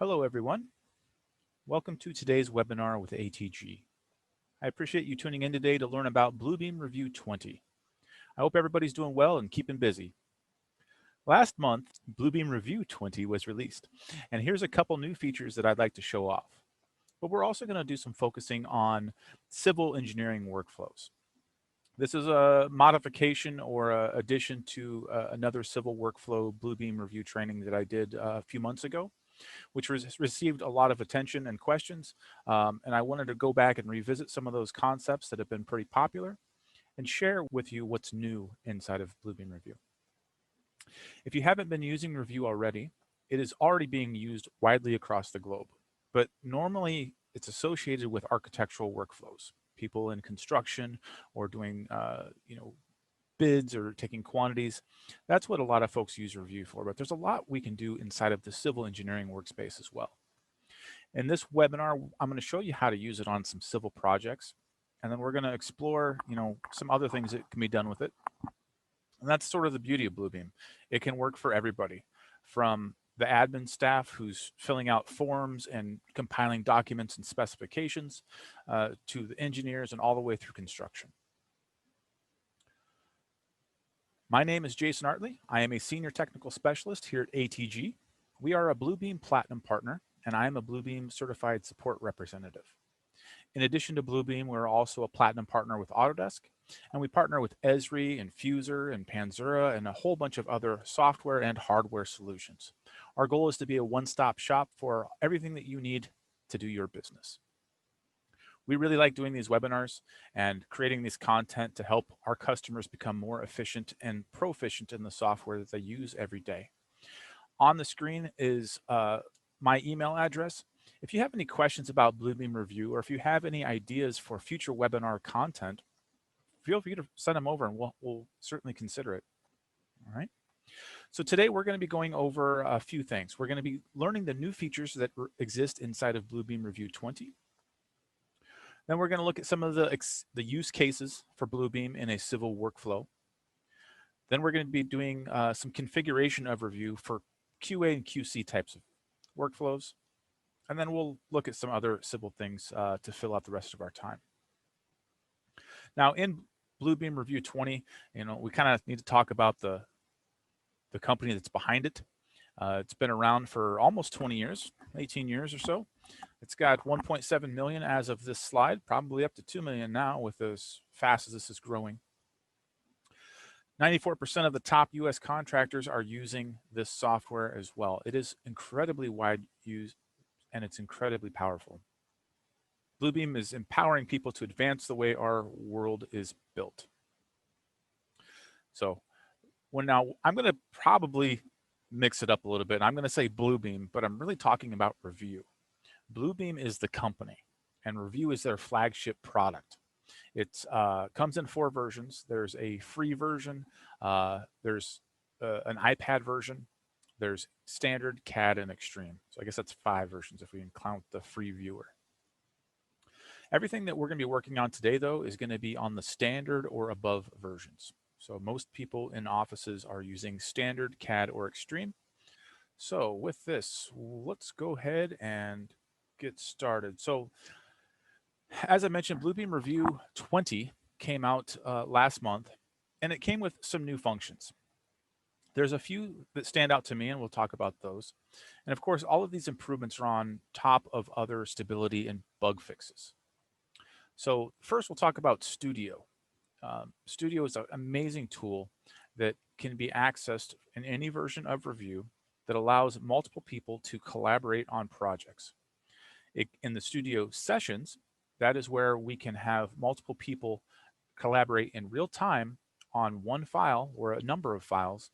Hello, everyone. Welcome to today's webinar with ATG. I appreciate you tuning in today to learn about Bluebeam Revu 20. I hope everybody's doing well and keeping busy. Last month, Bluebeam Revu 20 was released, and here's a couple new features that I'd like to show off. But we're also going to do some focusing on civil engineering workflows. This is a modification or a addition to another civil workflow Bluebeam Revu training that I did a few months ago, which received a lot of attention and questions. And I wanted to go back and revisit some of those concepts that have been pretty popular and share with you what's new inside of Bluebeam Revu. If you haven't been using Revu already, it is already being used widely across the globe, but normally it's associated with architectural workflows. People in construction or doing, bids or taking quantities. That's what a lot of folks use Revu for, but there's a lot we can do inside of the civil engineering workspace as well. In this webinar, I'm going to show you how to use it on some civil projects, and then we're going to explore, some other things that can be done with it. And that's sort of the beauty of Bluebeam. It can work for everybody, from the admin staff who's filling out forms and compiling documents and specifications, to the engineers and all the way through construction. My name is Jason Artley. I am a Senior Technical Specialist here at ATG. We are a Bluebeam Platinum partner, and I am a Bluebeam Certified Support Representative. In addition to Bluebeam, we're also a Platinum partner with Autodesk, and we partner with Esri and Fuser and Panzura and a whole bunch of other software and hardware solutions. Our goal is to be a one-stop shop for everything that you need to do your business. We really like doing these webinars and creating this content to help our customers become more efficient and proficient in the software that they use every day. On the screen is my email address. If you have any questions about Bluebeam Revu, or if you have any ideas for future webinar content, feel free to send them over and we'll certainly consider it. All right. So today we're going to be going over a few things. We're going to be learning the new features that exist inside of Bluebeam Revu 20. Then we're going to look at some of the use cases for Bluebeam in a civil workflow. Then we're going to be doing some configuration of Revu for QA and QC types of workflows. And then we'll look at some other civil things to fill out the rest of our time. Now in Bluebeam Revu 20, we kind of need to talk about the company that's behind it. It's been around for almost 20 years, 18 years or so. It's got 1.7 million as of this slide, probably up to 2 million now with as fast as this is growing. 94% of the top US contractors are using this software as well. It is incredibly wide used and it's incredibly powerful. Bluebeam is empowering people to advance the way our world is built. So now I'm going to probably mix it up a little bit. I'm going to say Bluebeam, but I'm really talking about Revu. Bluebeam is the company, and Revu is their flagship product. It comes in 4 versions. There's a free version, there's an iPad version, there's standard, CAD, and extreme. So I guess that's 5 versions if we count the free viewer. Everything that we're going to be working on today, though, is going to be on the standard or above versions. So most people in offices are using standard, CAD, or extreme. So with this, let's go ahead and get started. So as I mentioned, Bluebeam Revu 20 came out last month, and it came with some new functions. There's a few that stand out to me, and we'll talk about those. And of course, all of these improvements are on top of other stability and bug fixes. So first, we'll talk about Studio. Studio is an amazing tool that can be accessed in any version of Revu that allows multiple people to collaborate on projects. In the Studio sessions, that is where we can have multiple people collaborate in real time on one file or a number of files,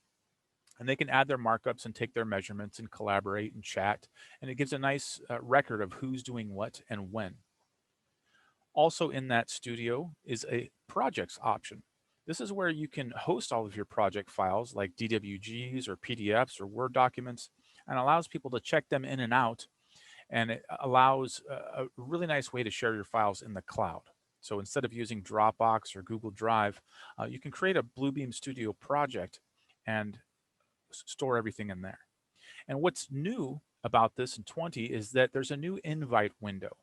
and they can add their markups and take their measurements and collaborate and chat, and it gives a nice record of who's doing what and when. Also in that Studio is a projects option. This is where you can host all of your project files like DWGs or PDFs or Word documents, and allows people to check them in and out, and it allows a really nice way to share your files in the cloud. So instead of using Dropbox or Google Drive, you can create a Bluebeam Studio project and store everything in there. And what's new about this in 20 is that there's a new invite window,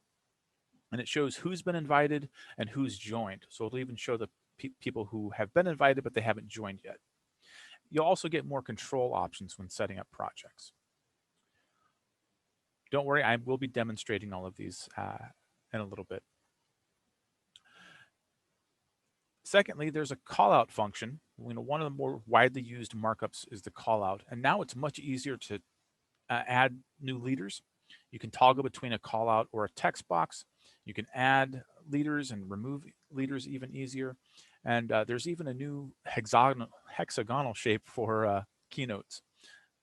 and it shows who's been invited and who's joined. So it'll even show the people who have been invited but they haven't joined yet. You'll also get more control options when setting up projects. Don't worry, I will be demonstrating all of these in a little bit. Secondly, there's a callout function. One of the more widely used markups is the callout, and now it's much easier to add new leaders. You can toggle between a callout or a text box. You can add leaders and remove leaders even easier. And there's even a new hexagonal shape for keynotes.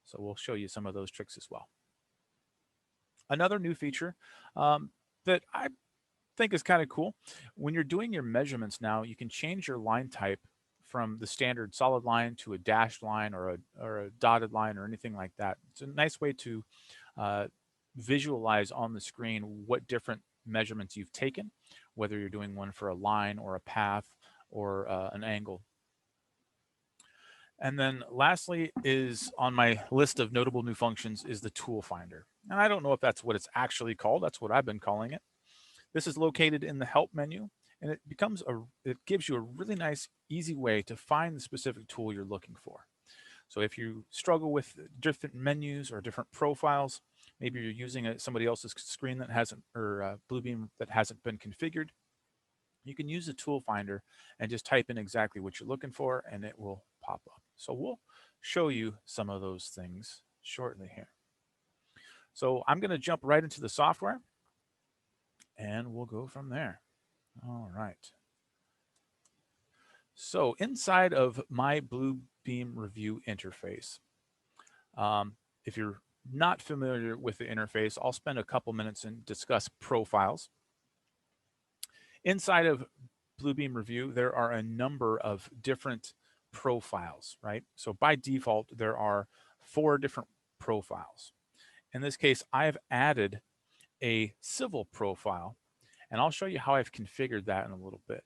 So we'll show you some of those tricks as well. Another new feature that I think is kind of cool, when you're doing your measurements now, you can change your line type from the standard solid line to a dashed line or a dotted line or anything like that. It's a nice way to visualize on the screen what different measurements you've taken, whether you're doing one for a line or a path or an angle. And then lastly is on my list of notable new functions is the tool finder. And I don't know if that's what it's actually called. That's what I've been calling it. This is located in the help menu, and it gives you a really nice, easy way to find the specific tool you're looking for. So if you struggle with different menus or different profiles, maybe you're using somebody else's screen that hasn't, or Bluebeam that hasn't been configured, you can use the tool finder and just type in exactly what you're looking for, and it will pop up. So we'll show you some of those things shortly here. So I'm going to jump right into the software, and we'll go from there. All right. So inside of my Bluebeam Revu interface, if you're not familiar with the interface, I'll spend a couple minutes and discuss profiles. Inside of Bluebeam Revu, there are a number of different profiles, right? So by default, there are 4 different profiles. In this case, I've added a civil profile, and I'll show you how I've configured that in a little bit.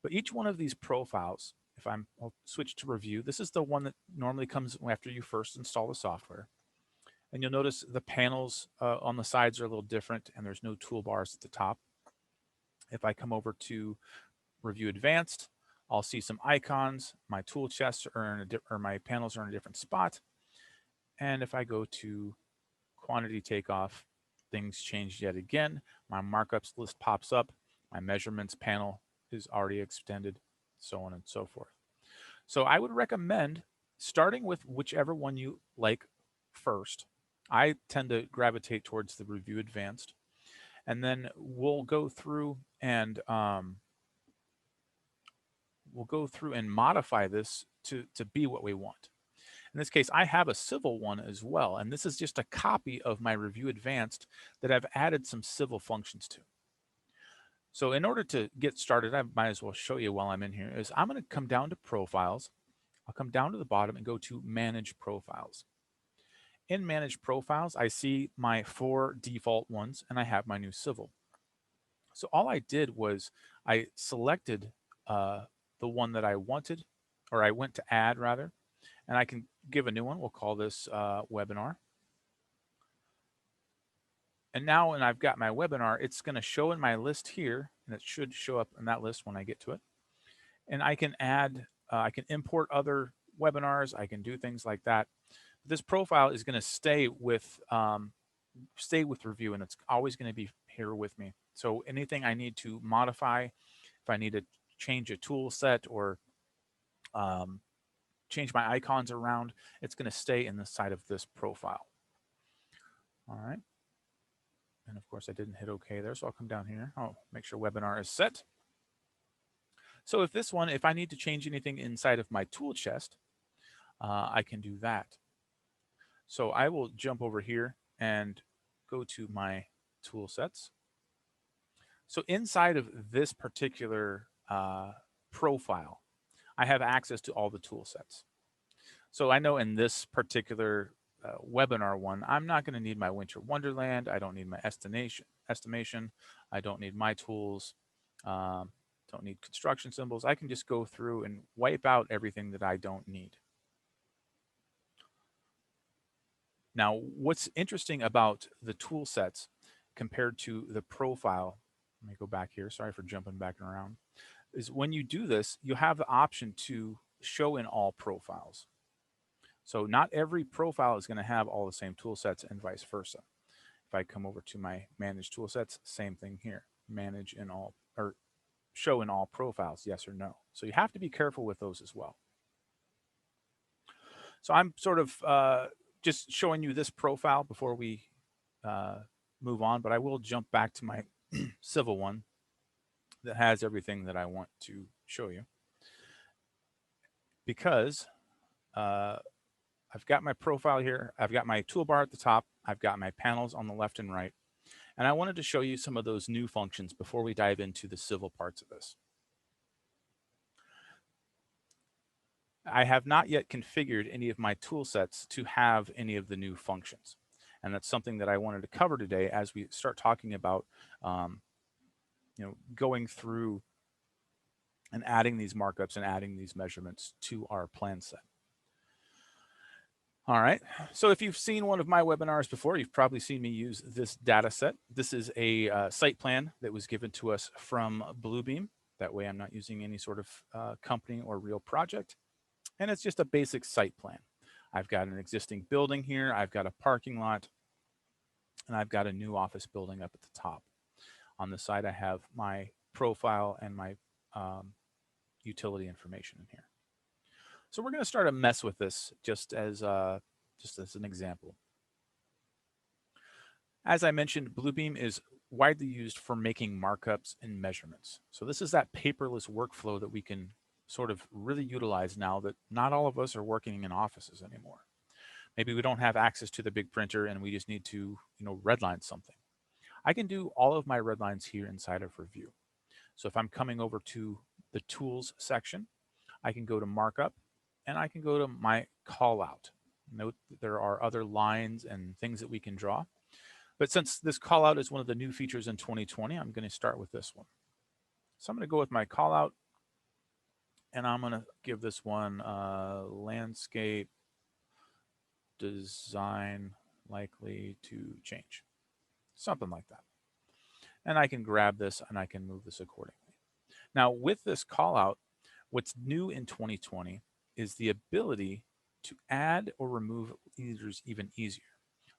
But each one of these profiles, I'll switch to Revu. This is the one that normally comes after you first install the software. And you'll notice the panels on the sides are a little different, and there's no toolbars at the top. If I come over to Revu Advanced, I'll see some icons. My tool chests are or my panels are in a different spot. And if I go to quantity takeoff, things change yet again. My markups list pops up. My measurements panel is already extended, so on and so forth. So I would recommend starting with whichever one you like first. I tend to gravitate towards the Revu Advanced, and then we'll go through and modify this to be what we want. In this case, I have a civil one as well, and this is just a copy of my Revu Advanced that I've added some civil functions to. So in order to get started, I might as well show you while I'm in here, is I'm going to come down to Profiles. I'll come down to the bottom and go to Manage Profiles. In Manage Profiles, I see my 4 default ones, and I have my new civil. So all I did was I selected the one that I wanted, or I went to add rather, and I can give a new one. We'll call this webinar. And now when I've got my webinar, it's going to show in my list here, and it should show up in that list when I get to it. And I can add, I can import other webinars. I can do things like that. This profile is going to stay with Revu, and it's always going to be here with me. So anything I need to modify, if I need to change a tool set or change my icons around, it's going to stay in the side of this profile. All right. And of course, I didn't hit OK there, so I'll come down here. Oh, make sure webinar is set. So if I need to change anything inside of my tool chest, I can do that. So I will jump over here and go to my tool sets. So inside of this particular profile, I have access to all the tool sets. So I know in this particular webinar one, I'm not going to need my Winter Wonderland. I don't need my estimation. I don't need my tools. Don't need construction symbols. I can just go through and wipe out everything that I don't need. Now, what's interesting about the tool sets compared to the profile, let me go back here, sorry for jumping back around, is when you do this, you have the option to show in all profiles. So not every profile is going to have all the same tool sets and vice versa. If I come over to my manage tool sets, same thing here, manage in all, or show in all profiles, yes or no. So you have to be careful with those as well. So I'm sort of just showing you this profile before we move on, but I will jump back to my civil one that has everything that I want to show you, because I've got my profile here, I've got my toolbar at the top, I've got my panels on the left and right, and I wanted to show you some of those new functions before we dive into the civil parts of this. I have not yet configured any of my tool sets to have any of the new functions. And that's something that I wanted to cover today as we start talking about going through and adding these markups and adding these measurements to our plan set. All right, so if you've seen one of my webinars before, you've probably seen me use this data set. This is a site plan that was given to us from Bluebeam. That way I'm not using any sort of company or real project. And it's just a basic site plan. I've got an existing building here, I've got a parking lot, and I've got a new office building up at the top. On the side, I have my profile and my utility information in here. So we're going to start a mess with this just as an example. As I mentioned, Bluebeam is widely used for making markups and measurements. So this is that paperless workflow that we can sort of really utilize now that not all of us are working in offices anymore. Maybe we don't have access to the big printer and we just need to, redline something. I can do all of my redlines here inside of Revu. So if I'm coming over to the tools section, I can go to markup and I can go to my callout. Note that there are other lines and things that we can draw. But since this callout is one of the new features in 2020, I'm going to start with this one. So I'm going to go with my callout, and I'm going to give this one landscape design likely to change, something like that. And I can grab this and I can move this accordingly. Now with this callout, what's new in 2020 is the ability to add or remove leaders even easier.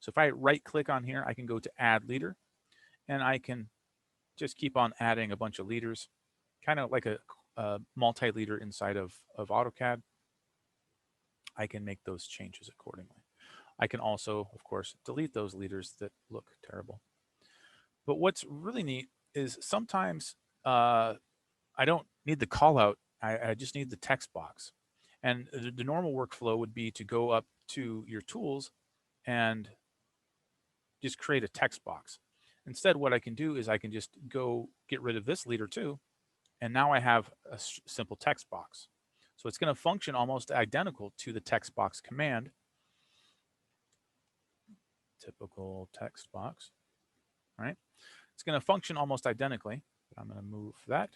So if I right click on here, I can go to add leader and I can just keep on adding a bunch of leaders, kind of like a multi-leader inside of AutoCAD. I can make those changes accordingly. I can also, of course, delete those leaders that look terrible. But what's really neat is sometimes I don't need the callout. I just need the text box. And the normal workflow would be to go up to your tools and just create a text box. Instead, what I can do is I can just go get rid of this leader too. And now I have a simple text box. So it's going to function almost identical to the text box command. Typical text box, right? It's going to function almost identically. I'm going to move that.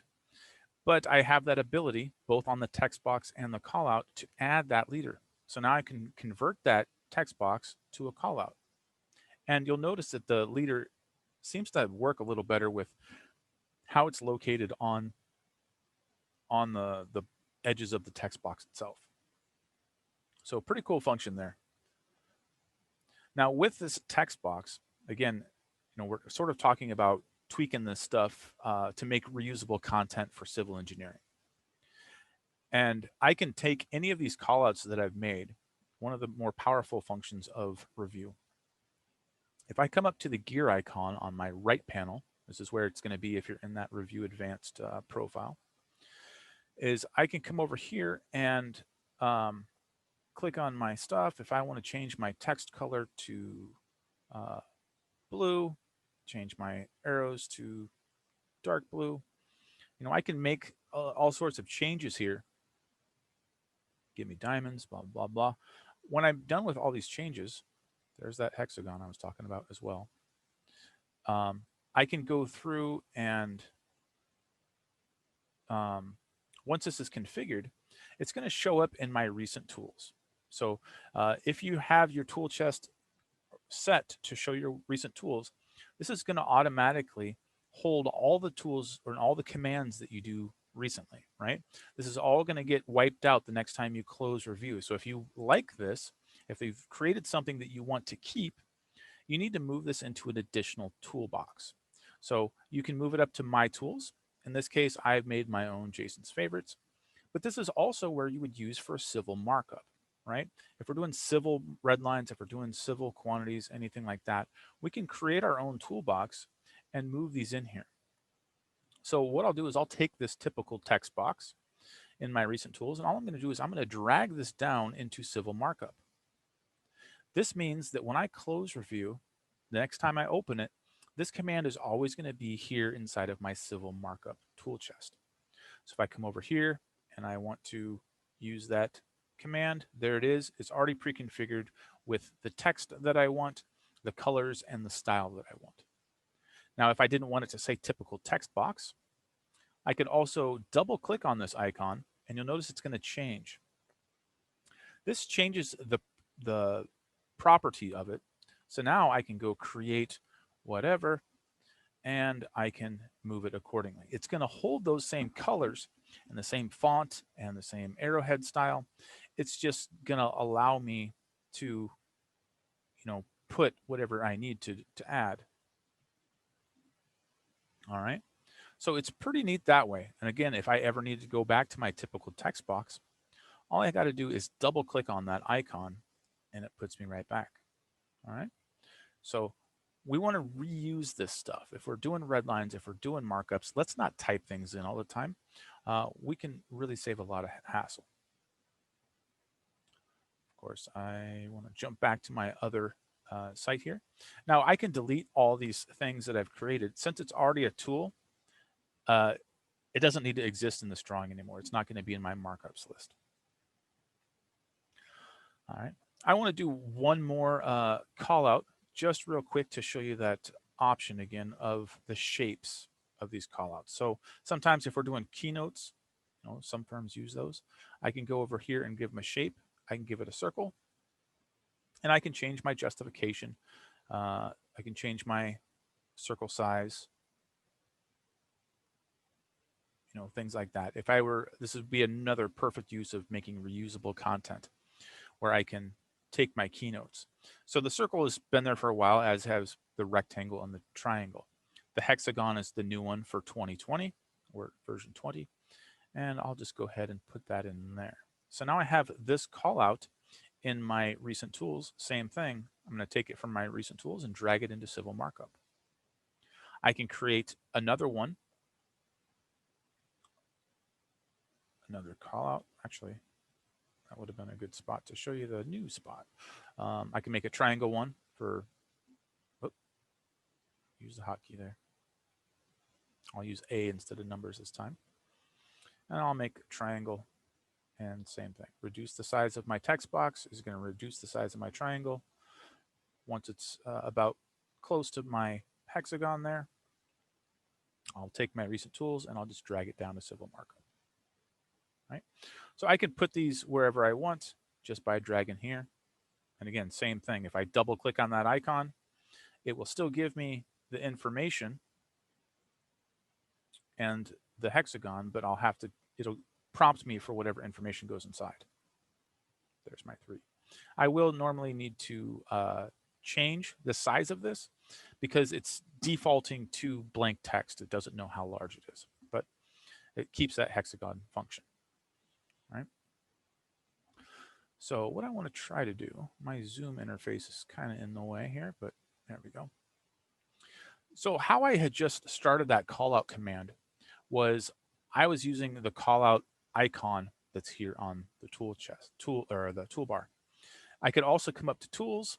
But I have that ability, both on the text box and the callout, to add that leader. So now I can convert that text box to a callout. And you'll notice that the leader seems to work a little better with how it's located on the edges of the text box itself. So pretty cool function there. Now with this text box, again, we're sort of talking about tweaking this stuff to make reusable content for civil engineering. And I can take any of these callouts that I've made, one of the more powerful functions of Revu. If I come up to the gear icon on my right panel, this is where it's going to be if you're in that Revu Advanced profile, is I can come over here and click on my stuff. If I want to change my text color to blue, change my arrows to dark blue, I can make all sorts of changes here. Give me diamonds, blah, blah, blah. When I'm done with all these changes, there's that hexagon I was talking about as well. I can go through and once this is configured, it's going to show up in my recent tools. So if you have your tool chest set to show your recent tools, this is going to automatically hold all the tools or all the commands that you do recently, right? This is all going to get wiped out the next time you close review. So if you like this, if you've created something that you want to keep, you need to move this into an additional toolbox. So you can move it up to My Tools. In this case, I've made my own Jason's Favorites, but this is also where you would use for civil markup, right? If we're doing civil red lines, if we're doing civil quantities, anything like that, we can create our own toolbox and move these in here. So what I'll do is I'll take this typical text box in my recent tools, and all I'm going to do is I'm going to drag this down into civil markup. This means that when I close review, the next time I open it, this command is always going to be here inside of my civil markup tool chest. So if I come over here and I want to use that command, there it is. It's already pre-configured with the text that I want, the colors, and the style that I want. Now, if I didn't want it to say typical text box, I could also double click on this icon and you'll notice it's going to change. This changes the property of it. So now I can go create whatever and I can move it accordingly. It's going to hold those same colors and the same font and the same arrowhead style. It's just going to allow me to, put whatever I need to add. All right. So it's pretty neat that way. And again, if I ever need to go back to my typical text box, all I got to do is double click on that icon and it puts me right back. All right. So we want to reuse this stuff. If we're doing red lines, if we're doing markups, let's not type things in all the time. We can really save a lot of hassle. Of course, I want to jump back to my other site here. Now I can delete all these things that I've created. Since it's already a tool, it doesn't need to exist in this drawing anymore. It's not going to be in my markups list. All right. I want to do one more call out just real quick to show you that option again of the shapes of these callouts. So sometimes if we're doing keynotes, some firms use those. I can go over here and give them a shape. I can give it a circle, and I can change my justification. I can change my circle size, things like that. If I were, this would be another perfect use of making reusable content where I can take my keynotes. So the circle has been there for a while, as has the rectangle and the triangle. The hexagon is the new one for 2020 or version 20. And I'll just go ahead and put that in there. So now I have this call out in my recent tools. Same thing. I'm going to take it from my recent tools and drag it into civil markup. I can create another one, another call out. Actually, that would have been a good spot to show you the new spot. I can make a triangle one for, use the hotkey there. I'll use A instead of numbers this time. And I'll make a triangle, and same thing. Reduce the size of my text box is going to reduce the size of my triangle. Once it's about close to my hexagon there, I'll take my recent tools and I'll just drag it down to civil markup. Right? So I can put these wherever I want just by dragging here. And again, same thing. If I double click on that icon, it will still give me the information and the hexagon, but it'll prompt me for whatever information goes inside. There's my 3. I will normally need to change the size of this because it's defaulting to blank text. It doesn't know how large it is, but it keeps that hexagon function. Right? So what I want to try to do, my zoom interface is kind of in the way here, but there we go. So how I had just started that callout command was I was using the callout icon that's here on the the toolbar. I could also come up to tools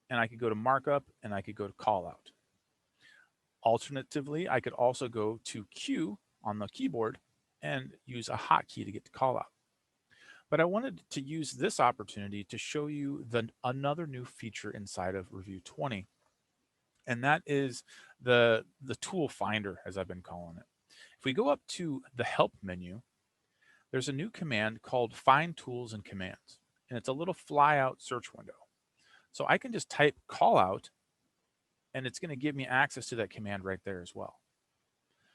and I could go to markup and I could go to callout. Alternatively, I could also go to Q on the keyboard and use a hotkey to get to callout. But I wanted to use this opportunity to show you another new feature inside of Review 20. And that is the tool finder, as I've been calling it. If we go up to the help menu, there's a new command called find tools and commands. And it's a little flyout search window. So I can just type call out and it's going to give me access to that command right there as well.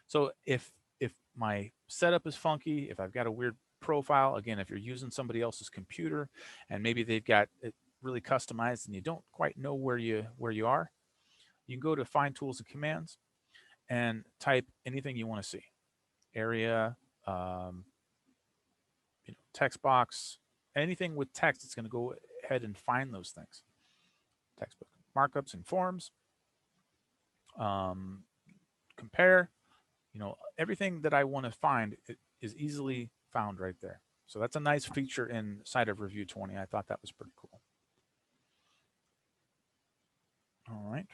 So if my setup is funky, if I've got a weird profile, again, if you're using somebody else's computer and maybe they've got it really customized and you don't quite know where you are, you can go to Find Tools and Commands and type anything you want to see. Area, text box, anything with text, it's going to go ahead and find those things. Textbook, markups and forms, compare, everything that I want to find is easily found right there. So that's a nice feature inside of Review 20. I thought that was pretty cool. All right.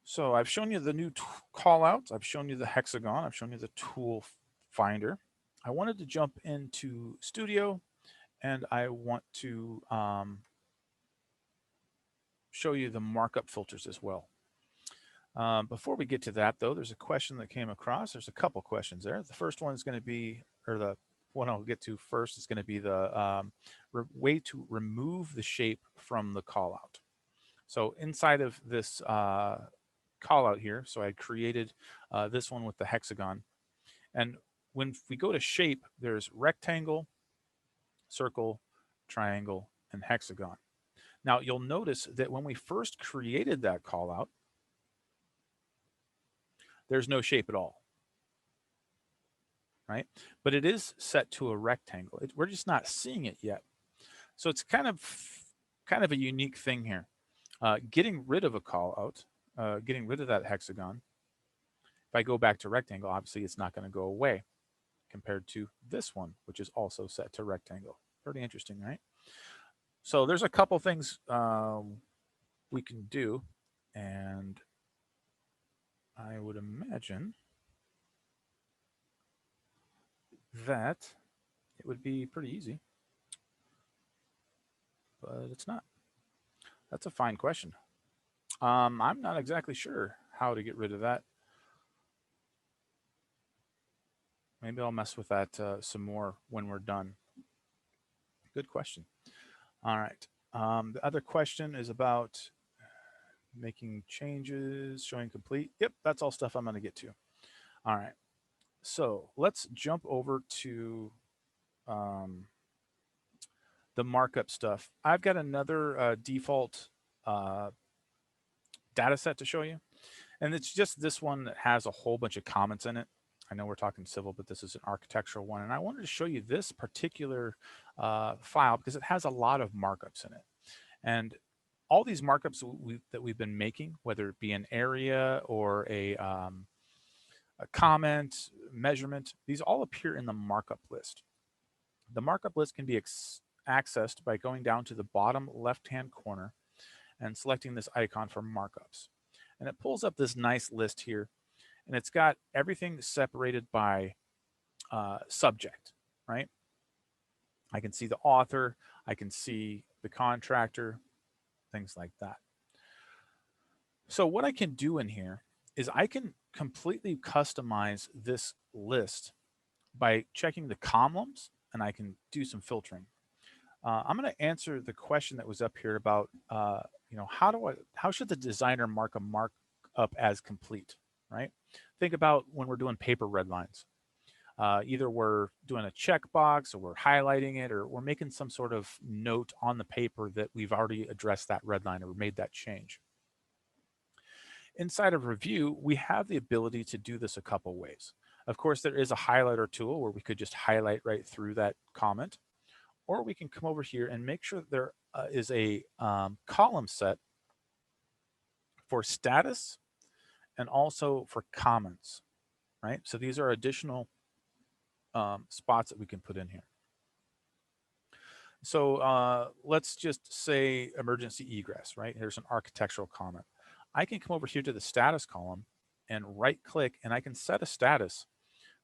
So I've shown you the new callouts. I've shown you the hexagon. I've shown you the tool finder. I wanted to jump into Studio, and I want to show you the markup filters as well. Before we get to that, though, there's a question that came across. There's a couple questions there. The first one is going to be, or the one I'll get to first is going to be the way to remove the shape from the callout. So inside of this callout here, so I created this one with the hexagon. And when we go to shape, there's rectangle, circle, triangle, and hexagon. Now you'll notice that when we first created that callout, there's no shape at all, right? But it is set to a rectangle. We're just not seeing it yet. So it's kind of a unique thing here. Getting rid of a callout, getting rid of that hexagon, if I go back to rectangle, obviously it's not going to go away compared to this one, which is also set to rectangle. Pretty interesting, right? So there's a couple things we can do, and I would imagine that it would be pretty easy, but it's not. That's a fine question. I'm not exactly sure how to get rid of that. Maybe I'll mess with that some more when we're done. Good question. All right. The other question is about making changes, showing complete. Yep, that's all stuff I'm going to get to. All right. So let's jump over to the markup stuff. I've got another default data set to show you. And it's just this one that has a whole bunch of comments in it. I know we're talking civil, but this is an architectural one. And I wanted to show you this particular file because it has a lot of markups in it. And all these markups that we've been making, whether it be an area or a comment, measurement, these all appear in the markup list. The markup list can be accessed by going down to the bottom left-hand corner and selecting this icon for markups. And it pulls up this nice list here, and it's got everything separated by subject, right? I can see the author, I can see the contractor, things like that. So what I can do in here is I can completely customize this list by checking the columns, and I can do some filtering. I'm going to answer the question that was up here about, how should the designer mark a markup as complete, right? Think about when we're doing paper red lines. Either we're doing a checkbox or we're highlighting it or we're making some sort of note on the paper that we've already addressed that red line or made that change. Inside of Review, we have the ability to do this a couple ways. Of course, there is a highlighter tool where we could just highlight right through that comment, or we can come over here and make sure that there is a column set for status and also for comments, right? So these are additional spots that we can put in here. So let's just say emergency egress, right? Here's an architectural comment. I can come over here to the status column and right click, and I can set a status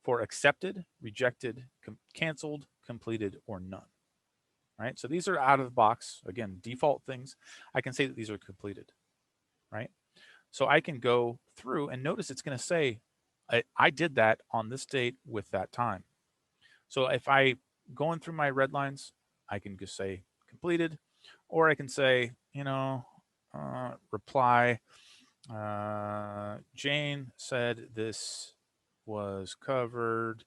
for accepted, rejected, canceled, completed, or none. Right? So these are out of the box, again, default things. I can say that these are completed, right? So I can go through and notice it's going to say, I did that on this date with that time. So if I going through my red lines, I can just say completed, Or I can say, reply, Jane said this was covered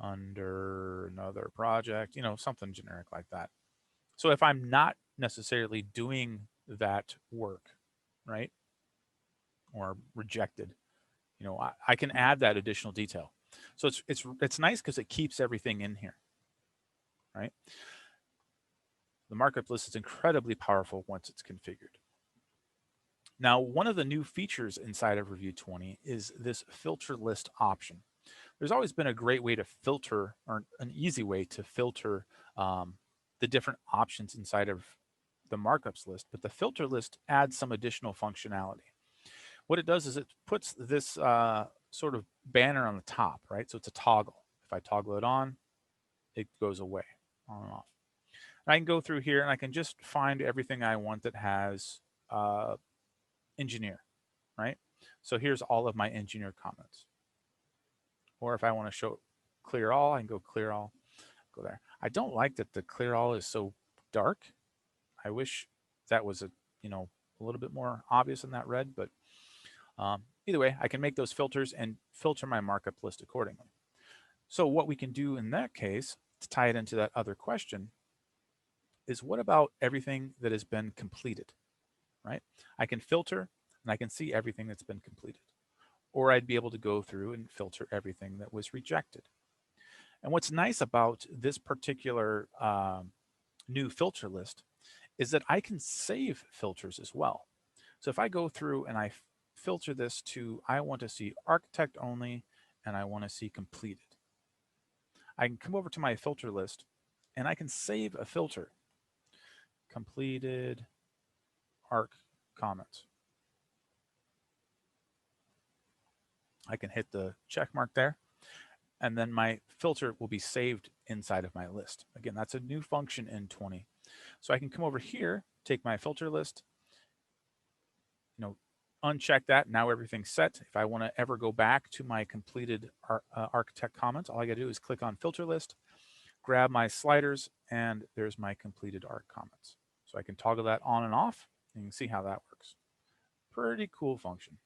under another project, something generic like that. So if I'm not necessarily doing that work, right, or rejected, I can add that additional detail. So it's nice because it keeps everything in here, right? The markup list is incredibly powerful once it's configured. Now, one of the new features inside of Review 20 is this filter list option. There's always been a great way to filter, or an easy way to filter the different options inside of the markups list, but the filter list adds some additional functionality. What it does is it puts this sort of banner on the top, right? So it's a toggle. If I toggle it on, it goes away, on and off. And I can go through here and I can just find everything I want that has engineer, right? So here's all of my engineer comments. Or if I want to show clear all, I can go clear all, go there. I don't like that the clear all is so dark. I wish that was a little bit more obvious in that red, but either way, I can make those filters and filter my markup list accordingly. So what we can do in that case, to tie it into that other question, is what about everything that has been completed, right? I can filter and I can see everything that's been completed. Or I'd be able to go through and filter everything that was rejected. And what's nice about this particular new filter list is that I can save filters as well. So if I go through and I filter this to, I want to see architect only, and I want to see completed, I can come over to my filter list and I can save a filter, completed arc comments. I can hit the check mark there, and then my filter will be saved inside of my list. Again, that's a new function in 20. So I can come over here, take my filter list, uncheck that. Now everything's set. If I want to ever go back to my completed architect comments, all I got to do is click on filter list, grab my sliders, and there's my completed arc comments. So I can toggle that on and off, and you can see how that works. Pretty cool function.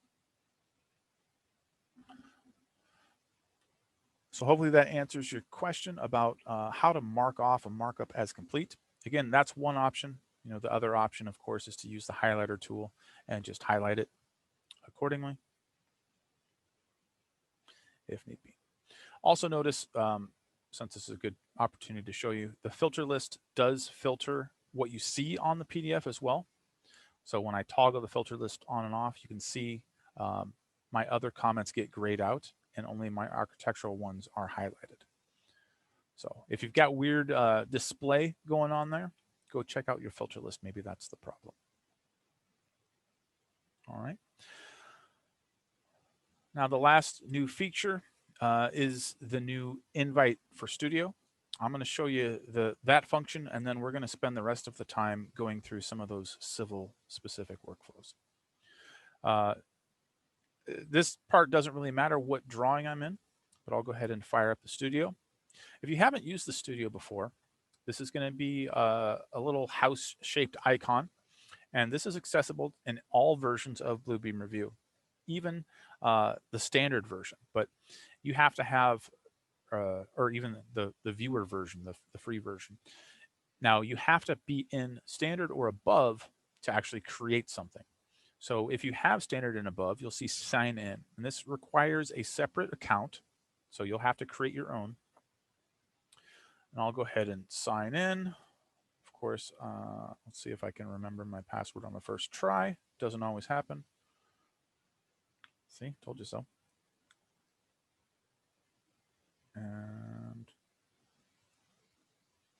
So hopefully that answers your question about how to mark off a markup as complete. Again, that's one option. The other option, of course, is to use the highlighter tool and just highlight it accordingly if need be. Also notice, since this is a good opportunity to show you, the filter list does filter what you see on the PDF as well. So when I toggle the filter list on and off, you can see my other comments get grayed out and only my architectural ones are highlighted. So if you've got weird display going on there, go check out your filter list. Maybe that's the problem. All right. Now the last new feature is the new invite for Studio. I'm going to show you that function, and then we're going to spend the rest of the time going through some of those civil specific workflows. This part doesn't really matter what drawing I'm in, but I'll go ahead and fire up the Studio. If you haven't used the Studio before, this is going to be a little house-shaped icon, and this is accessible in all versions of Bluebeam Revu, even the standard version. But you have to have, or even the viewer version, the free version. Now you have to be in standard or above to actually create something. So if you have standard and above, you'll see sign in, and this requires a separate account. So you'll have to create your own. And I'll go ahead and sign in. Of course, let's see if I can remember my password on the first try. Doesn't always happen. See, told you so. And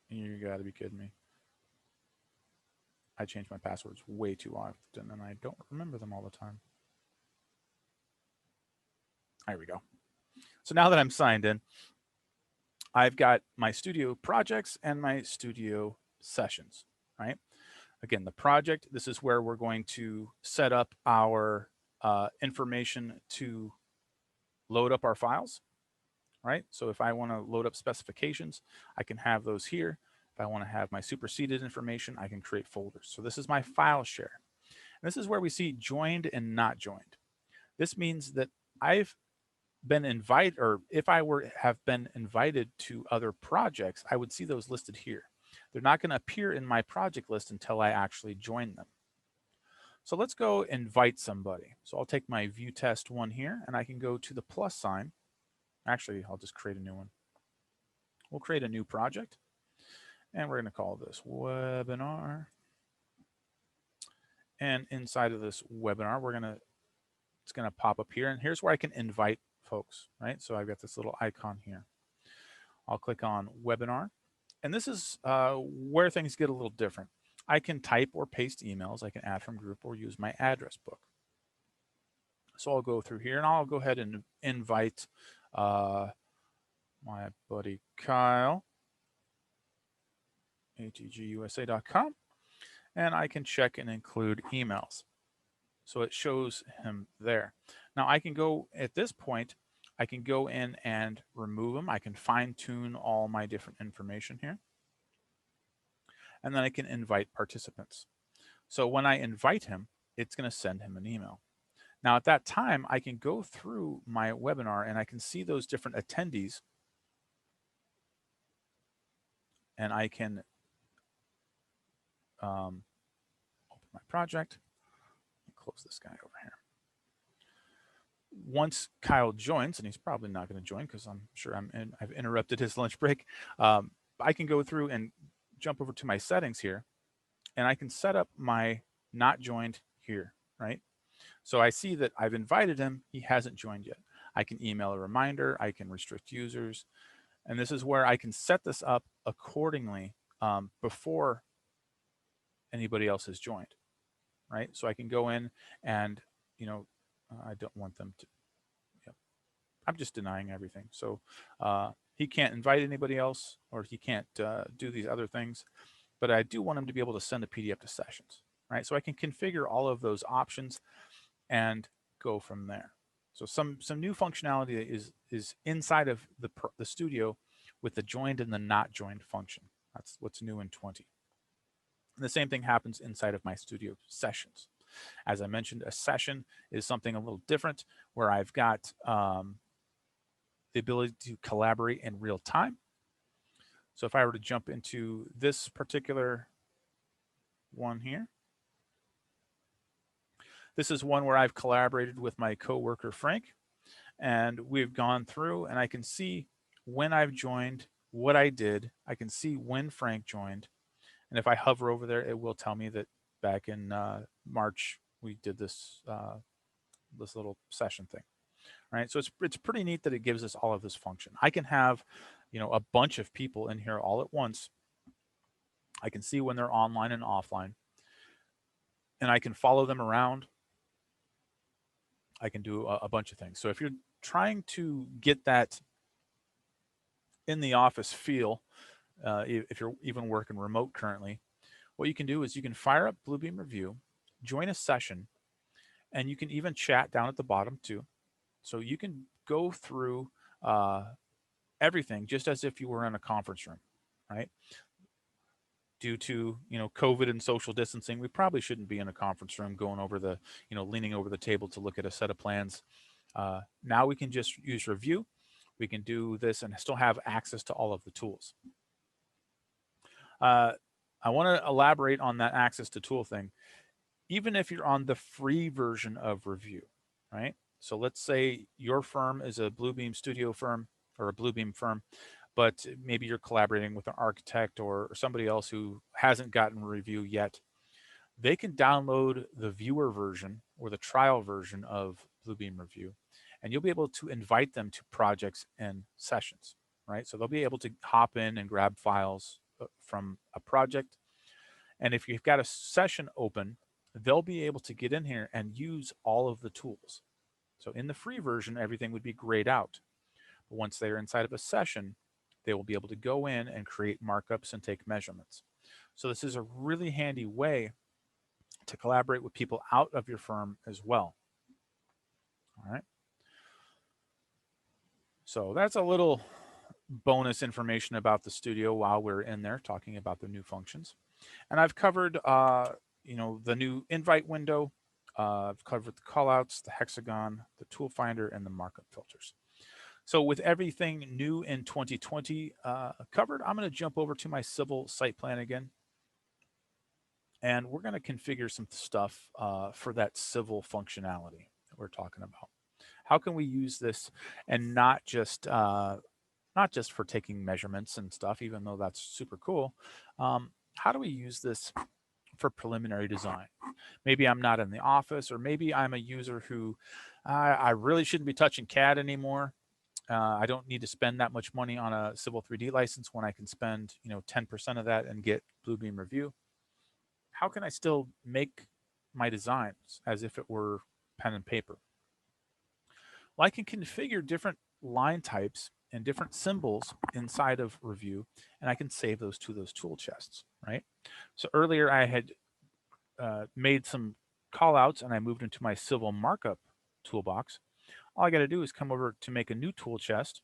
you gotta be kidding me. I change my passwords way too often and I don't remember them all the time. There we go. So now that I'm signed in, I've got my studio projects and my studio sessions, right? Again, the project, this is where we're going to set up our information to load up our files, right? So if I want to load up specifications, I can have those here. If I want to have my superseded information, I can create folders. So this is my file share. And this is where we see joined and not joined. This means that I've been invited, or if I have been invited to other projects, I would see those listed here. They're not going to appear in my project list until I actually join them. So let's go invite somebody. So I'll take my view test one here, and I can go to the plus sign. Actually, I'll just create a new one. We'll create a new project, and we're going to call this webinar. And inside of this webinar, it's going to pop up here, and here's where I can invite folks, right? So I've got this little icon here. I'll click on webinar, and this is where things get a little different. I can type or paste emails. I can add from group or use my address book. So I'll go through here, and I'll go ahead and invite my buddy Kyle, atgusa.com, and I can check and include emails. So it shows him there. Now I can go, at this point, I can go in and remove them. I can fine tune all my different information here. And then I can invite participants. So when I invite him, it's going to send him an email. Now at that time, I can go through my webinar and I can see those different attendees. And I can open my project. Close this guy over here. Once Kyle joins, and he's probably not going to join because I'm sure I've interrupted his lunch break, I can go through and jump over to my settings here, and I can set up my not joined here, right? So I see that I've invited him, he hasn't joined yet. I can email a reminder, I can restrict users, and this is where I can set this up accordingly before anybody else has joined, right? So I can go in and, I don't want them to, I'm just denying everything. So he can't invite anybody else, or he can't do these other things, but I do want him to be able to send a PDF to sessions, right? So I can configure all of those options and go from there. So some new functionality is inside of the studio with the joined and the not joined function. That's what's new in 20. And the same thing happens inside of my studio sessions. As I mentioned, a session is something a little different where I've got the ability to collaborate in real time. So if I were to jump into this particular one here, this is one where I've collaborated with my coworker Frank, and we've gone through and I can see when I've joined, what I did. I can see when Frank joined, and if I hover over there, it will tell me that back in March we did this this little session thing. Right, so it's pretty neat that it gives us all of this function. I can have, a bunch of people in here all at once. I can see when they're online and offline, and I can follow them around. I can do a bunch of things. So if you're trying to get that in the office feel, if you're even working remote currently, what you can do is you can fire up Bluebeam Revu, join a session, and you can even chat down at the bottom too. So you can go through everything just as if you were in a conference room, right? Due to COVID and social distancing, we probably shouldn't be in a conference room going over the leaning over the table to look at a set of plans. Now we can just use Revu. We can do this and still have access to all of the tools. I want to elaborate on that access to tool thing. Even if you're on the free version of Revu, right? So let's say your firm is a Bluebeam studio firm or a Bluebeam firm, but maybe you're collaborating with an architect or somebody else who hasn't gotten Revu yet. They can download the viewer version or the trial version of Bluebeam Revu, and you'll be able to invite them to projects and sessions, right? So they'll be able to hop in and grab files from a project. And if you've got a session open, they'll be able to get in here and use all of the tools. So in the free version, everything would be grayed out. But once they're inside of a session, they will be able to go in and create markups and take measurements. So this is a really handy way to collaborate with people out of your firm as well. All right. So that's a little bonus information about the studio while we're in there talking about the new functions. And I've covered, the new invite window. I've covered the callouts, the hexagon, the tool finder, and the markup filters. So with everything new in 2020 covered, I'm going to jump over to my civil site plan again. And we're going to configure some stuff for that civil functionality that we're talking about. How can we use this and not just for taking measurements and stuff, even though that's super cool. How do we use this for preliminary design? Maybe I'm not in the office, or maybe I'm a user who I really shouldn't be touching CAD anymore. I don't need to spend that much money on a Civil 3D license when I can spend 10% of that and get Bluebeam Revu. How can I still make my designs as if it were pen and paper? Well, I can configure different line types and different symbols inside of Revu, and I can save those to those tool chests, right? So earlier I had made some callouts and I moved into my civil markup toolbox. All I got to do is come over to make a new tool chest,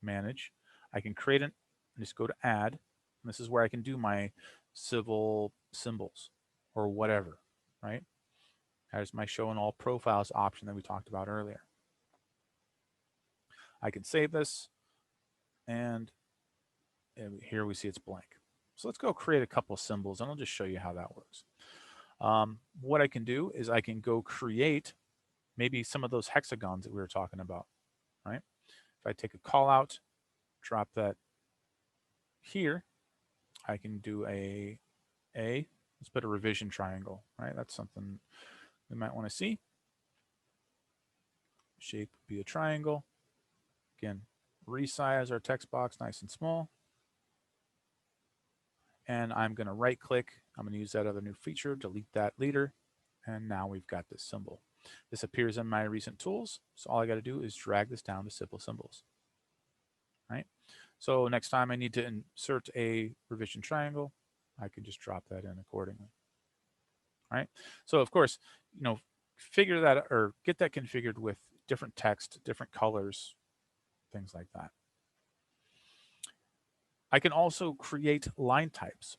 manage. I can create it and just go to add. And this is where I can do my civil symbols or whatever, right? There's my show in all profiles option that we talked about earlier. I can save this, and here we see it's blank. So let's go create a couple of symbols, and I'll just show you how that works. What I can do is I can go create maybe some of those hexagons that we were talking about, right? If I take a call out, drop that here, I can do let's put a revision triangle, right? That's something we might want to see. Shape would be a triangle. Again, resize our text box nice and small. And I'm going to right click. I'm going to use that other new feature, delete that leader. And now we've got this symbol. This appears in my recent tools. So all I got to do is drag this down to simple symbols, right? So next time I need to insert a revision triangle, I can just drop that in accordingly, right? So of course, figure that or get that configured with different text, different colors, things like that. I can also create line types.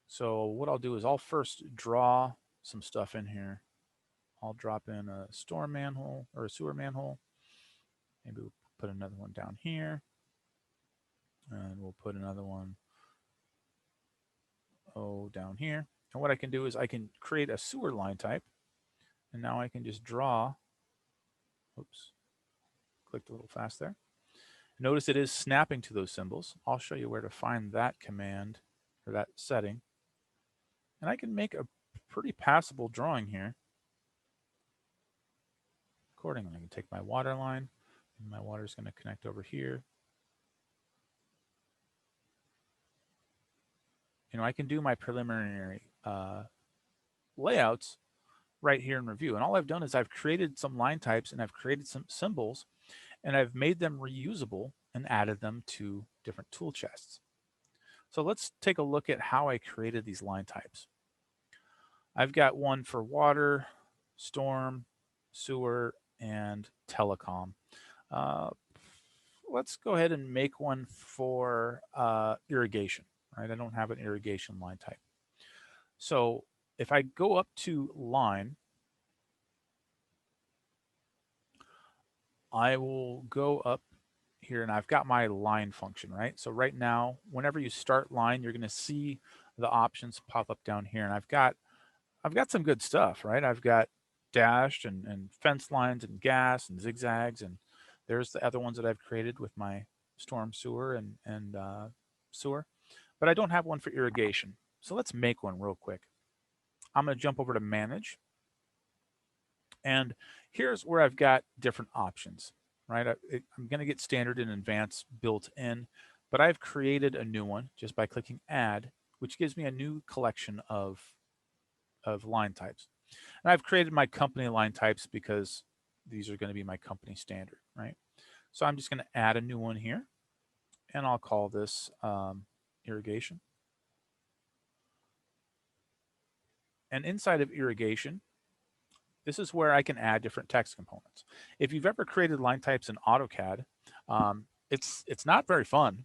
So what I'll do is I'll first draw some stuff in here. I'll drop in a storm manhole or a sewer manhole. Maybe we'll put another one down here. And we'll put another one down here. And what I can do is I can create a sewer line type. And now I can just draw. Oops, clicked a little fast there. Notice it is snapping to those symbols. I'll show you where to find that command or that setting. And I can make a pretty passable drawing here. Accordingly, I can take my water line, and my water is going to connect over here. I can do my preliminary layouts right here in Revu. And all I've done is I've created some line types and I've created some symbols, and I've made them reusable and added them to different tool chests. So let's take a look at how I created these line types. I've got one for water, storm, sewer, and telecom. Let's go ahead and make one for irrigation, right? I don't have an irrigation line type. So if I go up to line, I will go up here and I've got my line function, right? So right now, whenever you start line, you're going to see the options pop up down here. And I've got some good stuff, right? I've got dashed and fence lines and gas and zigzags, and there's the other ones that I've created with my storm sewer and sewer, but I don't have one for irrigation. So let's make one real quick. I'm going to jump over to manage, and here's where I've got different options, right? I'm going to get standard and advanced built in, but I've created a new one just by clicking add, which gives me a new collection of line types. And I've created my company line types because these are going to be my company standard, right? So I'm just going to add a new one here, and I'll call this irrigation. And inside of irrigation, this is where I can add different text components. If you've ever created line types in AutoCAD, it's not very fun.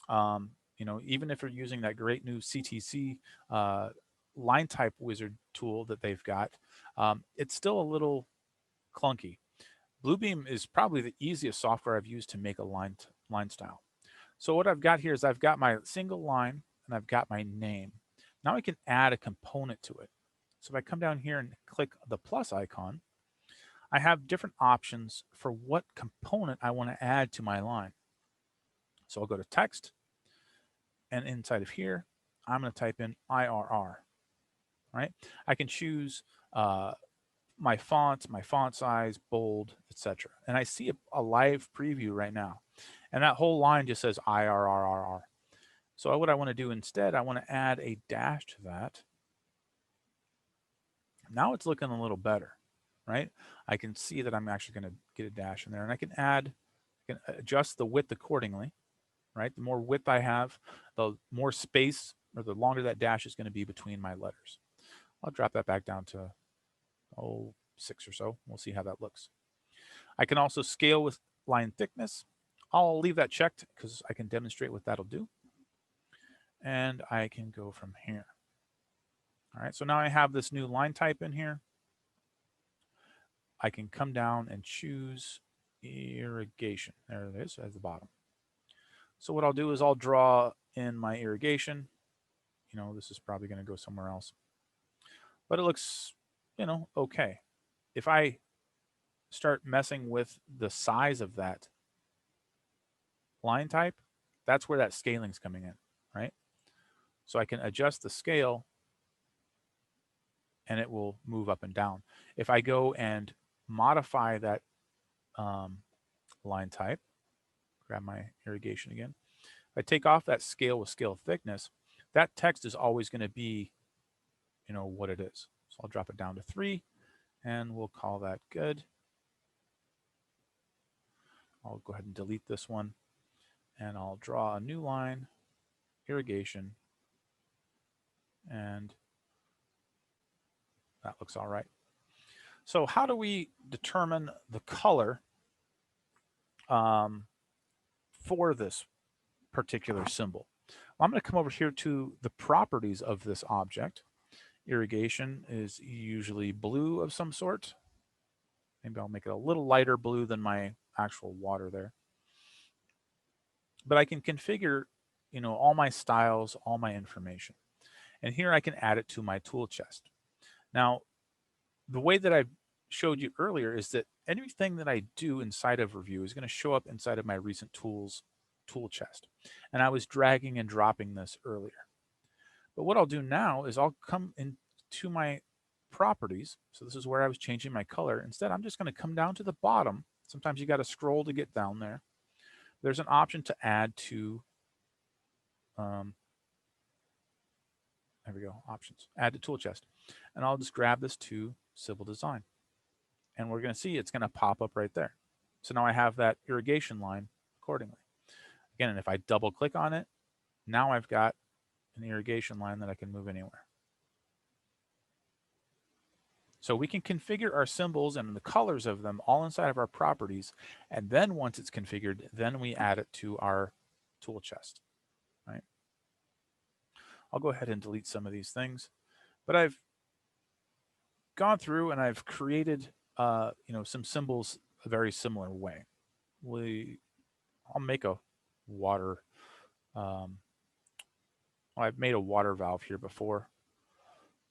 You know, even if you're using that great new CTC uh, line type wizard tool that they've got, it's still a little clunky. Bluebeam is probably the easiest software I've used to make a line style. So what I've got here is I've got my single line and I've got my name. Now I can add a component to it. So if I come down here and click the plus icon, I have different options for what component I want to add to my line. So I'll go to text, and inside of here, I'm going to type in IRR, right? I can choose my font, my font size, bold, etc. And I see a live preview right now. And that whole line just says IRRRR. So what I want to do instead, I want to add a dash to that. Now it's looking a little better, right? I can see that I'm actually going to get a dash in there, and I can adjust the width accordingly, right? The more width I have, the more space or the longer that dash is going to be between my letters. I'll drop that back down to 6 or so. We'll see how that looks. I can also scale with line thickness. I'll leave that checked because I can demonstrate what that'll do. And I can go from here. All right, so now I have this new line type in here. I can come down and choose irrigation. There it is at the bottom. So what I'll do is I'll draw in my irrigation. You know, this is probably going to go somewhere else. But it looks, you know, okay. If I start messing with the size of that line type, that's where that scaling is coming in, right? So I can adjust the scale and it will move up and down. If I go and modify that line type, grab my irrigation again, if I take off that scale with scale thickness, that text is always going to be, you know, what it is. So I'll drop it down to 3 and we'll call that good. I'll go ahead and delete this one and I'll draw a new line, irrigation, and that looks all right. So how do we determine the color for this particular symbol? Well, I'm going to come over here to the properties of this object. Irrigation is usually blue of some sort. Maybe I'll make it a little lighter blue than my actual water there. But I can configure, you know, all my styles, all my information. And here I can add it to my tool chest. Now, the way that I showed you earlier is that anything that I do inside of Revu is going to show up inside of my recent tools tool chest. And I was dragging and dropping this earlier. But what I'll do now is I'll come into my properties. So this is where I was changing my color. Instead, I'm just going to come down to the bottom. Sometimes you got to scroll to get down there. There's an option to add to, there we go, options, add to tool chest. And I'll just grab this to civil design. And we're going to see it's going to pop up right there. So now I have that irrigation line accordingly. Again, and if I double click on it, now I've got an irrigation line that I can move anywhere. So we can configure our symbols and the colors of them all inside of our properties. And then once it's configured, then we add it to our tool chest, right? I'll go ahead and delete some of these things, but I've gone through and I've created, you know, some symbols a very similar way. I'll make a water, I've made a water valve here before.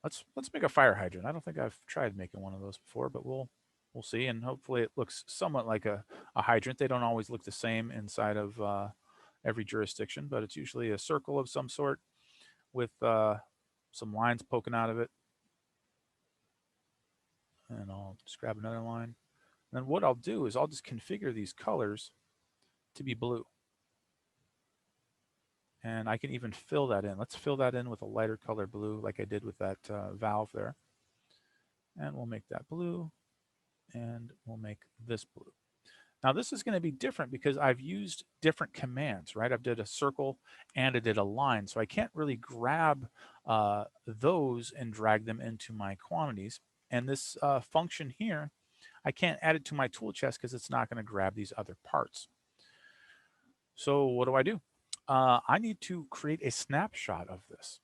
Let's make a fire hydrant. I don't think I've tried making one of those before, but we'll see, and hopefully it looks somewhat like a hydrant. They don't always look the same inside of every jurisdiction, but it's usually a circle of some sort with some lines poking out of it. And I'll just grab another line. And then what I'll do is I'll just configure these colors to be blue. And I can even fill that in. Let's fill that in with a lighter color blue like I did with that valve there. And we'll make that blue. And we'll make this blue. Now this is going to be different because I've used different commands, right? I've did a circle and I did a line. So I can't really grab those and drag them into my quantities. And this function here, I can't add it to my tool chest because it's not going to grab these other parts. So what do? I need to create a snapshot of this.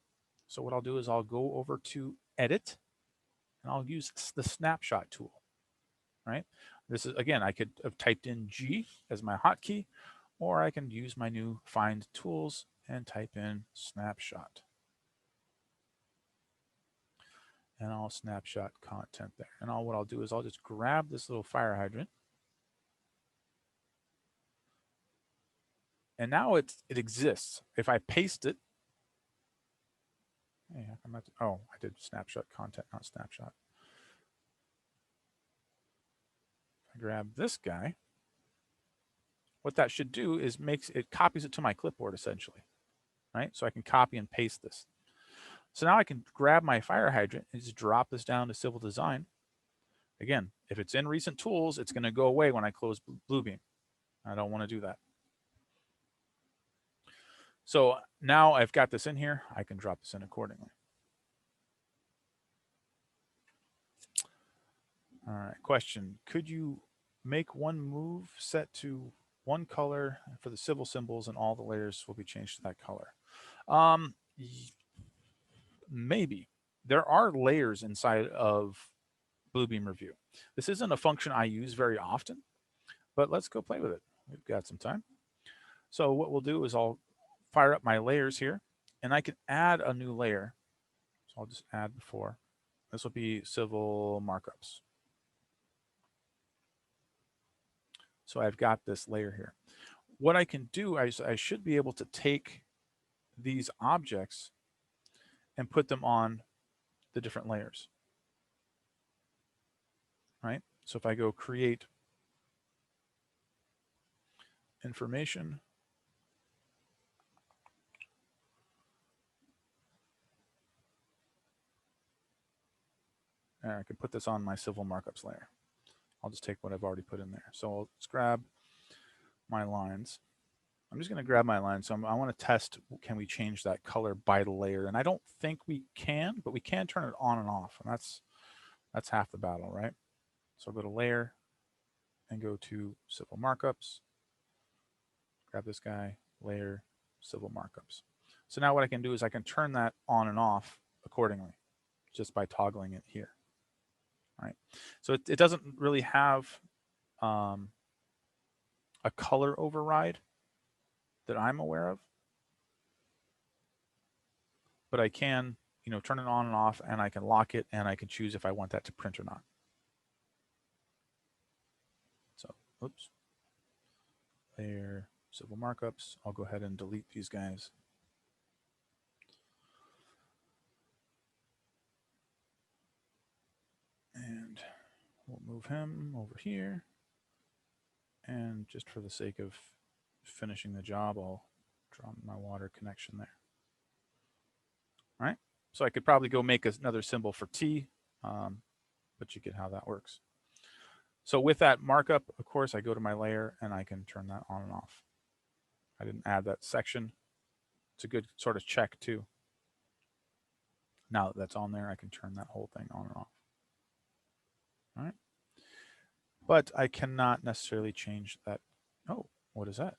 So what I'll do is I'll go over to Edit, and I'll use the snapshot tool, right? This is, again, I could have typed in G as my hotkey, or I can use my new Find Tools and type in snapshot. And I'll snapshot content there. And what I'll do is I'll just grab this little fire hydrant. And now it exists. If I paste it, hey, oh, I did snapshot content, not snapshot. If I grab this guy, what that should do is it copies it to my clipboard essentially, right? So I can copy and paste this. So now I can grab my fire hydrant and just drop this down to civil design. Again, if it's in recent tools, it's going to go away when I close Bluebeam. I don't want to do that. So now I've got this in here, I can drop this in accordingly. All right, question. Could you make one move set to one color for the civil symbols and all the layers will be changed to that color? Maybe. There are layers inside of Bluebeam Revu. This isn't a function I use very often, but let's go play with it. We've got some time. So what we'll do is I'll fire up my layers here, and I can add a new layer. So I'll just add before. This will be civil markups. So I've got this layer here. What I can do, I should be able to take these objects and put them on the different layers, right? So if I go create information, and I can put this on my civil markups layer. I'll just take what I've already put in there. So I'll just grab my lines. I'm just going to grab my line. So I want to test, can we change that color by the layer? And I don't think we can, but we can turn it on and off. And that's half the battle, right? So I'll go to layer and go to civil markups. Grab this guy, layer, civil markups. So now what I can do is I can turn that on and off accordingly just by toggling it here. All right. So it doesn't really have a color override that I'm aware of, but I can, turn it on and off, and I can lock it, and I can choose if I want that to print or not. So, oops, layer, civil markups. I'll go ahead and delete these guys. And we'll move him over here. And just for the sake of finishing the job, I'll draw my water connection there. All right. So I could probably go make another symbol for T, but you get how that works. So with that markup, of course, I go to my layer and I can turn that on and off. I didn't add that section. It's a good sort of check too. Now that that's on there, I can turn that whole thing on and off. All right. But I cannot necessarily change that. Oh, what is that?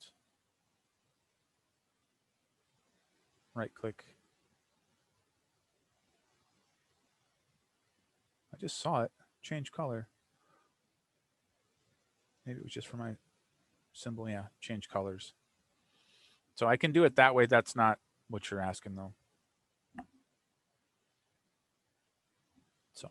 Right click. I just saw it. Change color. Maybe it was just for my symbol. Yeah, change colors. So I can do it that way. That's not what you're asking though. So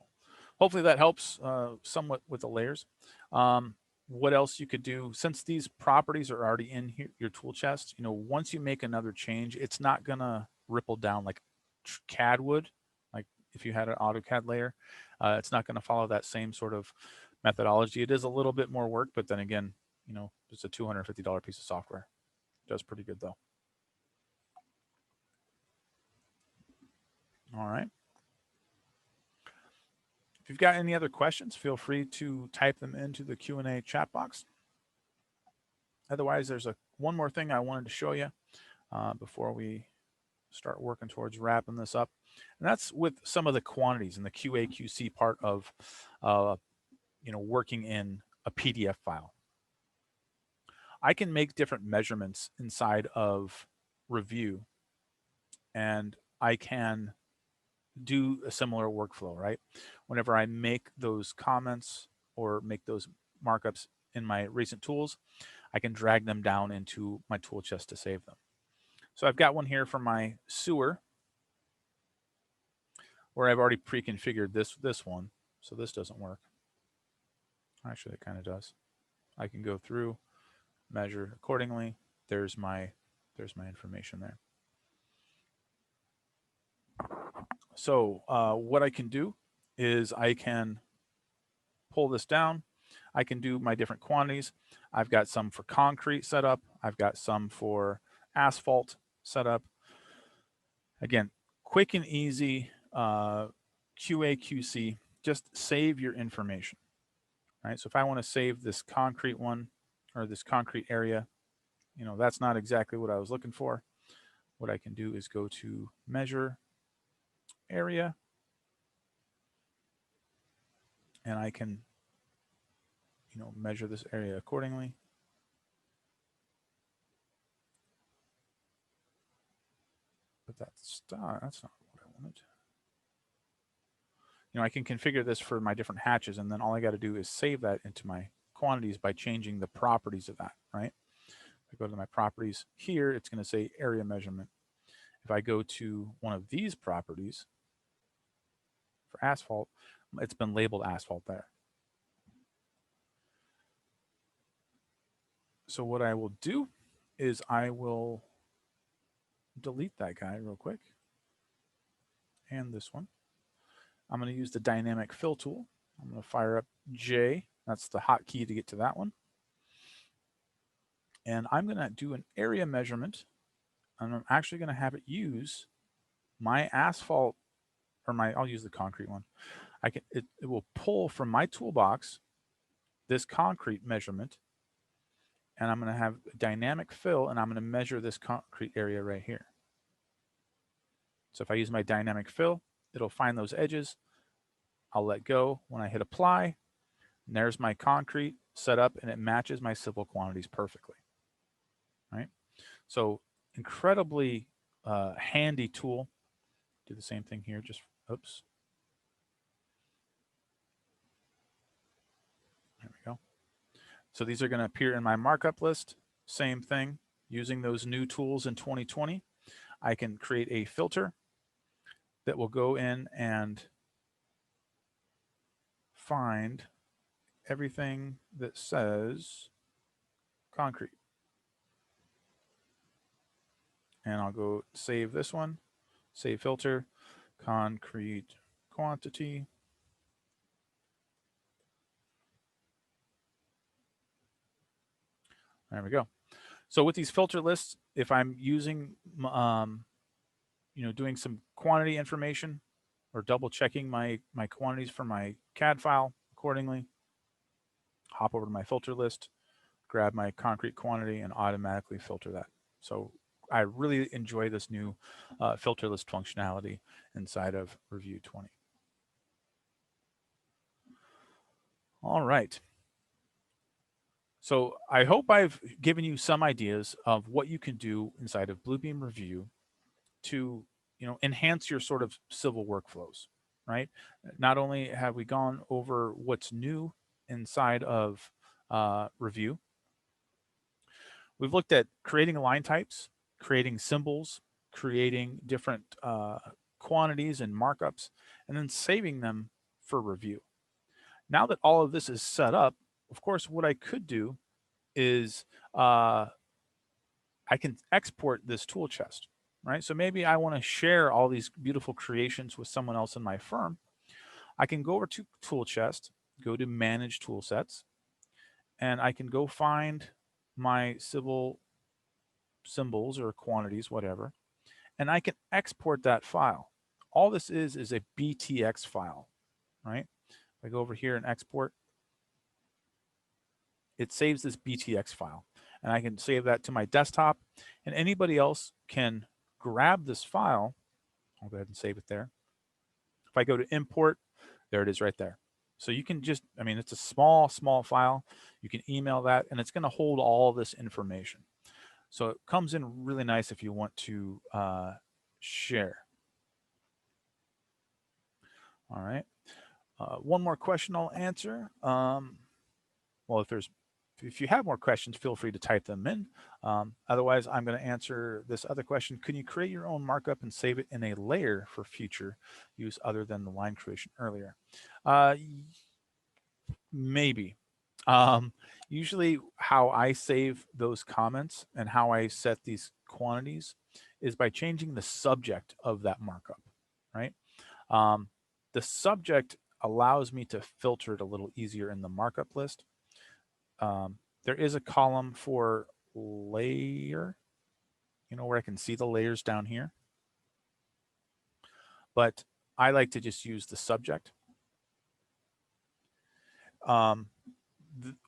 hopefully that helps somewhat with the layers. What else you could do, since these properties are already in here, your tool chest, once you make another change, it's not gonna ripple down like CAD would, like if you had an AutoCAD layer. It's not gonna follow that same sort of methodology. It is a little bit more work, but then again, it's a $250 piece of software. It does pretty good though. All right. If you've got any other questions, feel free to type them into the Q&A chat box. Otherwise, there's one more thing I wanted to show you before we start working towards wrapping this up. And that's with some of the quantities and the QA/QC part of working in a PDF file. I can make different measurements inside of Review, and I can do a similar workflow, right? Whenever I make those comments or make those markups in my recent tools, I can drag them down into my tool chest to save them. So I've got one here for my sewer where I've already pre-configured this one. So this doesn't work. Actually, it kind of does. I can go through, measure accordingly. There's my information there. So what I can do is I can pull this down. I can do my different quantities. I've got some for concrete set up. I've got some for asphalt set up. Again, quick and easy QA, QC, just save your information, right? So if I want to save this concrete one or this concrete area, you know, that's not exactly what I was looking for. What I can do is go to measure area, and I can, you know, measure this area accordingly. But that's not what I wanted. You know, I can configure this for my different hatches, and then all I got to do is save that into my quantities by changing the properties of that, right? If I go to my properties here, it's going to say area measurement. If I go to one of these properties for asphalt, it's been labeled asphalt there. So what I will do is I will delete that guy real quick. And this one. I'm going to use the dynamic fill tool. I'm going to fire up J. That's the hotkey to get to that one. And I'm going to do an area measurement. And I'm actually going to have it use my asphalt, or I'll use the concrete one. It will pull from my toolbox this concrete measurement, and I'm going to have dynamic fill, and I'm going to measure this concrete area right here. So if I use my dynamic fill, it'll find those edges. I'll let go when I hit apply, and there's my concrete set up, and it matches my civil quantities perfectly, right? So incredibly handy tool. Do the same thing here, just, oops. There we go. So these are going to appear in my markup list. Same thing, using those new tools in 2020. I can create a filter that will go in and find everything that says concrete. And I'll go save this one, save filter, concrete quantity. There we go. So with these filter lists, if I'm using, you know, doing some quantity information or double checking my quantities for my CAD file accordingly, hop over to my filter list, grab my concrete quantity, and automatically filter that. So I really enjoy this new filter list functionality inside of Review 20. All right. So I hope I've given you some ideas of what you can do inside of Bluebeam Revu to, you know, enhance your sort of civil workflows, right? Not only have we gone over what's new inside of Review, we've looked at creating line types, creating symbols, creating different quantities and markups, and then saving them for review. Now that all of this is set up, of course, what I could do is I can export this tool chest, right? So maybe I want to share all these beautiful creations with someone else in my firm. I can go over to tool chest, go to manage tool sets, and I can go find my civil symbols or quantities, whatever, and I can export that file. All this is a BTX file, right? If I go over here and export, it saves this BTX file, and I can save that to my desktop, and anybody else can grab this file. I'll go ahead and save it there. If I go to import, there it is right there. So you can just, I mean, it's a small file. You can email that and it's going to hold all this information. So it comes in really nice if you want to share. All right. One more question I'll answer. Well, if you have more questions, feel free to type them in. Otherwise, I'm going to answer this other question. Can you create your own markup and save it in a layer for future use other than the line creation earlier? Maybe. Usually how I save those comments and how I set these quantities is by changing the subject of that markup, right? The subject allows me to filter it a little easier in the markup list. There is a column for layer, where I can see the layers down here. But I like to just use the subject.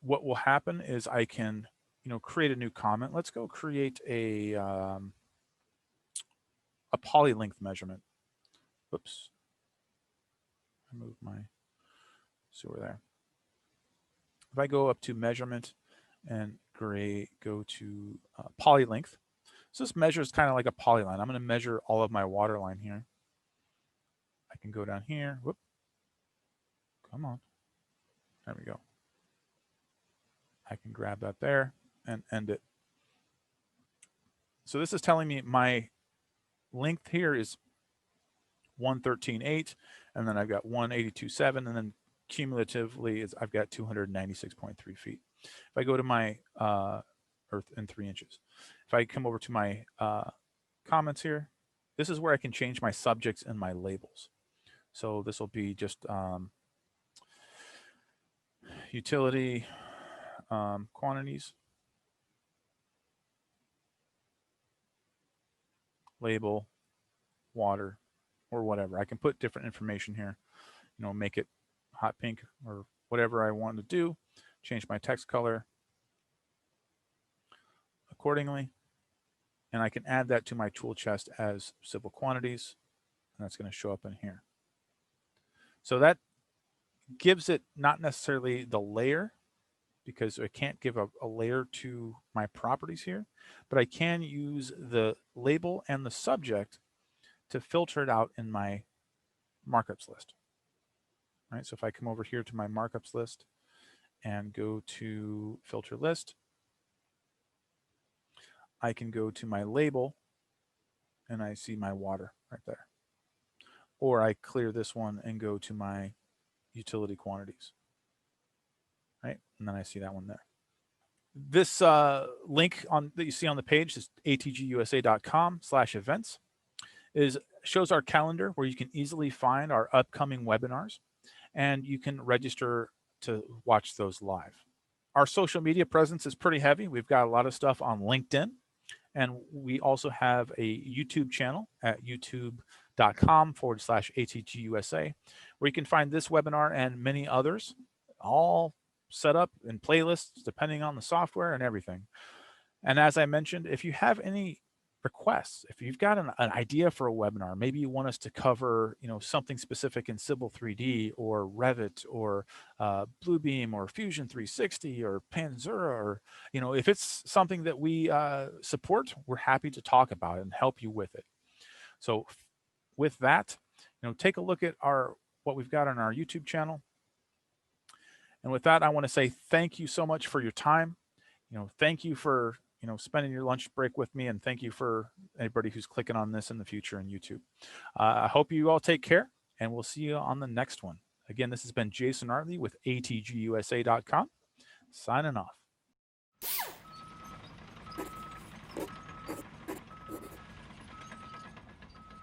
What will happen is I can, create a new comment. Let's go create a poly length measurement. Oops. I moved my sewer there. If I go up to measurement and go to poly length. So this measures kind of like a polyline. I'm going to measure all of my water line here. I can go down here. Whoop. Come on. There we go. I can grab that there and end it. So this is telling me my length here is 113.8, and then I've got 182.7, and then cumulatively I've got 296.3 feet. If I go to my earth in 3 inches, if I come over to my comments here, this is where I can change my subjects and my labels. So this will be just utility quantities, label, water, or whatever. I can put different information here, make it hot pink or whatever I want to do, change my text color accordingly. And I can add that to my tool chest as civil quantities, and that's going to show up in here. So that gives it not necessarily the layer, because I can't give a layer to my properties here, but I can use the label and the subject to filter it out in my markups list. All right, so if I come over here to my markups list and go to filter list, I can go to my label and I see my water right there. Or I clear this one and go to my utility quantities, right? And then I see that one there. This link that you see on the page is atgusa.com/events. Shows our calendar where you can easily find our upcoming webinars, and you can register to watch those live. Our social media presence is pretty heavy. We've got a lot of stuff on LinkedIn, and we also have a YouTube channel at youtube.com/ATGUSA, where you can find this webinar and many others, all set up in playlists depending on the software and everything. And as I mentioned, if you have any requests, if you've got an idea for a webinar, maybe you want us to cover, something specific in Civil 3D or Revit or Bluebeam or Fusion 360 or Panzura, or, if it's something that we support, we're happy to talk about it and help you with it. So with that, take a look at what we've got on our YouTube channel. And with that, I want to say thank you so much for your time. Thank you for spending your lunch break with me, and thank you for anybody who's clicking on this in the future on YouTube. I hope you all take care, and we'll see you on the next one. Again, this has been Jason Artley with atgusa.com, signing off.